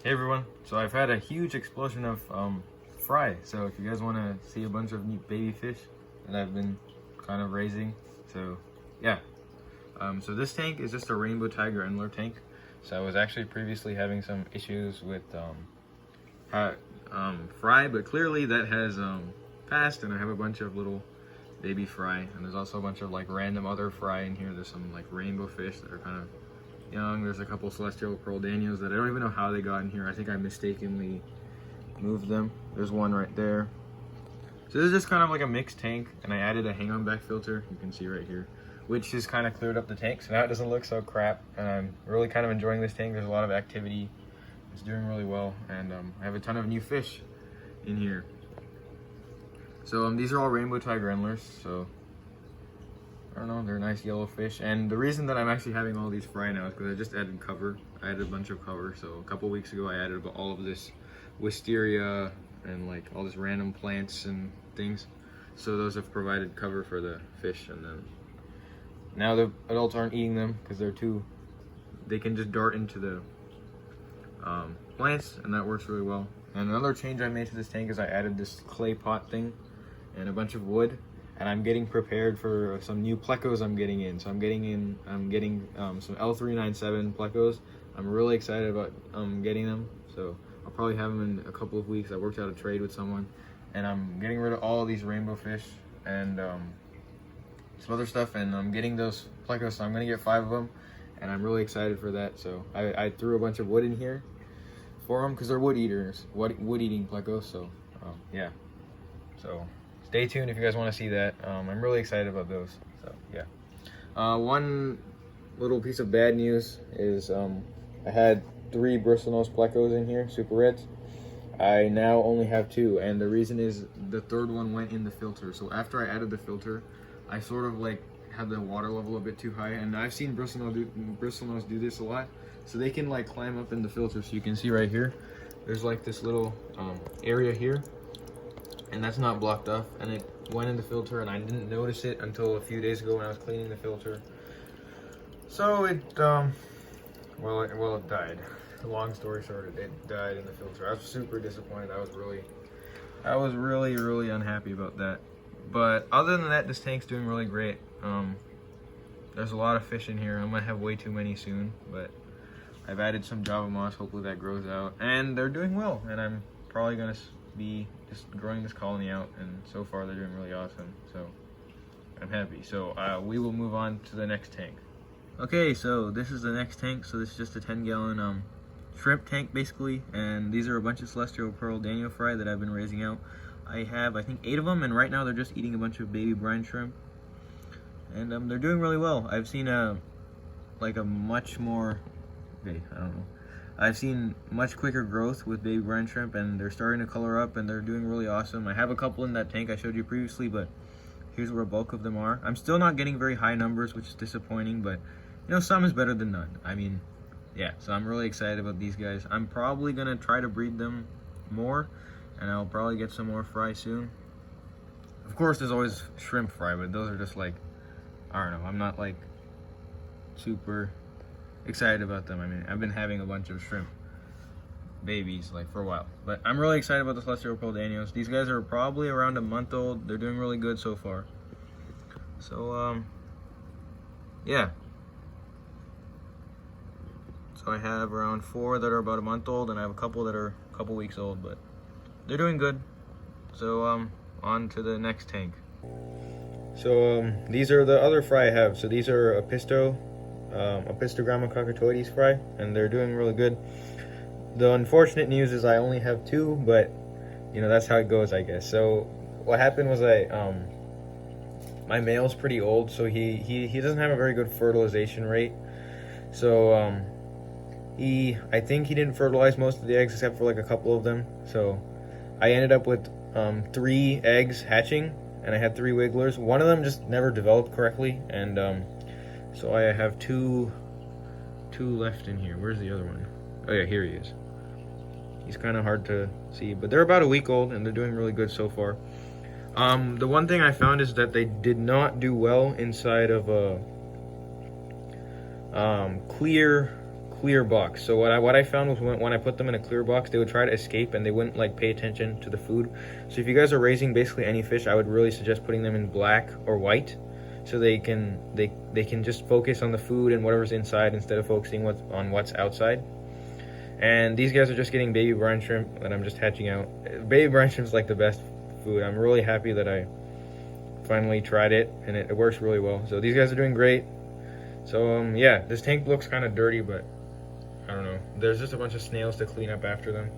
Hey everyone, so I've had a huge explosion of fry, so if you guys want to see a bunch of neat baby fish that I've been kind of raising, so yeah. So this tank is just a rainbow tiger endler tank. So I was actually previously having some issues with fry, but clearly that has passed, and I have a bunch of little baby fry, and there's also a bunch of like random other fry in here. There's some like rainbow fish that are kind of young. There's a couple celestial pearl danios that I don't even know how they got in here. I think I mistakenly moved them. There's one right there. So this is just kind of like a mixed tank, and I added a hang-on back filter, you can see right here, which has kind of cleared up the tank, so now it doesn't look so crap. And I'm really kind of enjoying this tank. There's a lot of activity. It's doing really well, and I have a ton of new fish in here. So these are all rainbow tiger endlers, so I don't know, they're nice yellow fish. And the reason that I'm actually having all these fry now is because I just added cover. I added a bunch of cover. So a couple weeks ago I added all of this wisteria and like all this random plants and things. So those have provided cover for the fish, and then now the adults aren't eating them because they can just dart into the plants, and that works really well. And another change I made to this tank is I added this clay pot thing and a bunch of wood. And I'm getting prepared for some new plecos I'm getting in. So I'm getting some L397 plecos. I'm really excited about getting them. So I'll probably have them in a couple of weeks. I worked out a trade with someone, and I'm getting rid of all of these rainbow fish and some other stuff, and I'm getting those plecos. So I'm gonna get 5 of them, and I'm really excited for that. So I threw a bunch of wood in here for them because they're wood eaters, wood eating plecos. So yeah, so stay tuned if you guys want to see that. I'm really excited about those. So yeah. One little piece of bad news is I had 3 bristlenose plecos in here, super reds. I now only have 2, and the reason is the 3rd one went in the filter. So after I added the filter, I sort of like had the water level a bit too high, and I've seen bristlenose do this a lot. So they can like climb up in the filter. So you can see right here, there's like this little area here, and that's not blocked off, and it went in the filter, and I didn't notice it until a few days ago when I was cleaning the filter. So it it died. Long story short, it died in the filter. I was super disappointed. I was really unhappy about that. But other than that, this tank's doing really great. There's a lot of fish in here. I'm gonna have way too many soon, but I've added some Java moss. Hopefully that grows out, and they're doing well, and I'm probably gonna be just growing this colony out, and so far they're doing really awesome, so I'm happy. So we will move on to the next tank. Okay, so this is the next tank. So this is just a 10-gallon shrimp tank basically, and these are a bunch of celestial pearl danio fry that I've been raising out. I have, I think, 8 of them, and right now they're just eating a bunch of baby brine shrimp, and they're doing really well. I've seen I've seen much quicker growth with baby brine shrimp, and they're starting to color up, and they're doing really awesome. I have a couple in that tank I showed you previously, but here's where a bulk of them are. I'm still not getting very high numbers, which is disappointing, but you know, some is better than none. I mean, yeah, so I'm really excited about these guys. I'm probably gonna try to breed them more, and I'll probably get some more fry soon. Of course, there's always shrimp fry, but those are just like, I don't know, I'm not like super excited about them. I mean, I've been having a bunch of shrimp babies like for a while, but I'm really excited about the celestial pearl danios. These guys are probably around a month old. They're doing really good so far. So yeah, so I have around 4 that are about a month old, and I have a couple that are a couple weeks old, but they're doing good. So on to the next tank. So these are the other fry I have. So these are Apistogramma cockatooies fry, and they're doing really good. The unfortunate news is I only have 2, but you know, that's how it goes, I guess. So what happened was my male's pretty old, so he doesn't have a very good fertilization rate. So I think he didn't fertilize most of the eggs except for like a couple of them. So I ended up with 3 eggs hatching, and I had 3 wigglers. One of them just never developed correctly, and so I have two left in here. Where's the other one? Oh yeah, here he is. He's kind of hard to see, but they're about a week old, and they're doing really good so far. The one thing I found is that they did not do well inside of a clear clear box. So what I found was when I put them in a clear box, they would try to escape and they wouldn't like pay attention to the food. So if you guys are raising basically any fish, I would really suggest putting them in black or white, so they can just focus on the food and whatever's inside instead of focusing on what's outside. And these guys are just getting baby brine shrimp that I'm just hatching out. Baby brine shrimp's like the best food. I'm really happy that I finally tried it, and it works really well. So these guys are doing great. So yeah, this tank looks kind of dirty, but I don't know. There's just a bunch of snails to clean up after them,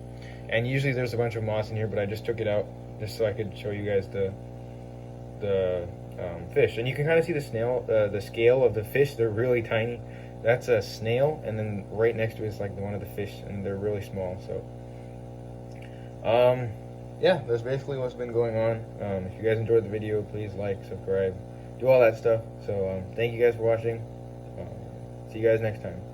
and usually there's a bunch of moss in here, but I just took it out just so I could show you guys the fish. And you can kind of see the scale of the fish. They're really tiny. That's a snail, and then right next to it is like one of the fish, and they're really small. So yeah, that's basically what's been going on. If you guys enjoyed the video, please like, subscribe, do all that stuff. So thank you guys for watching. See you guys next time.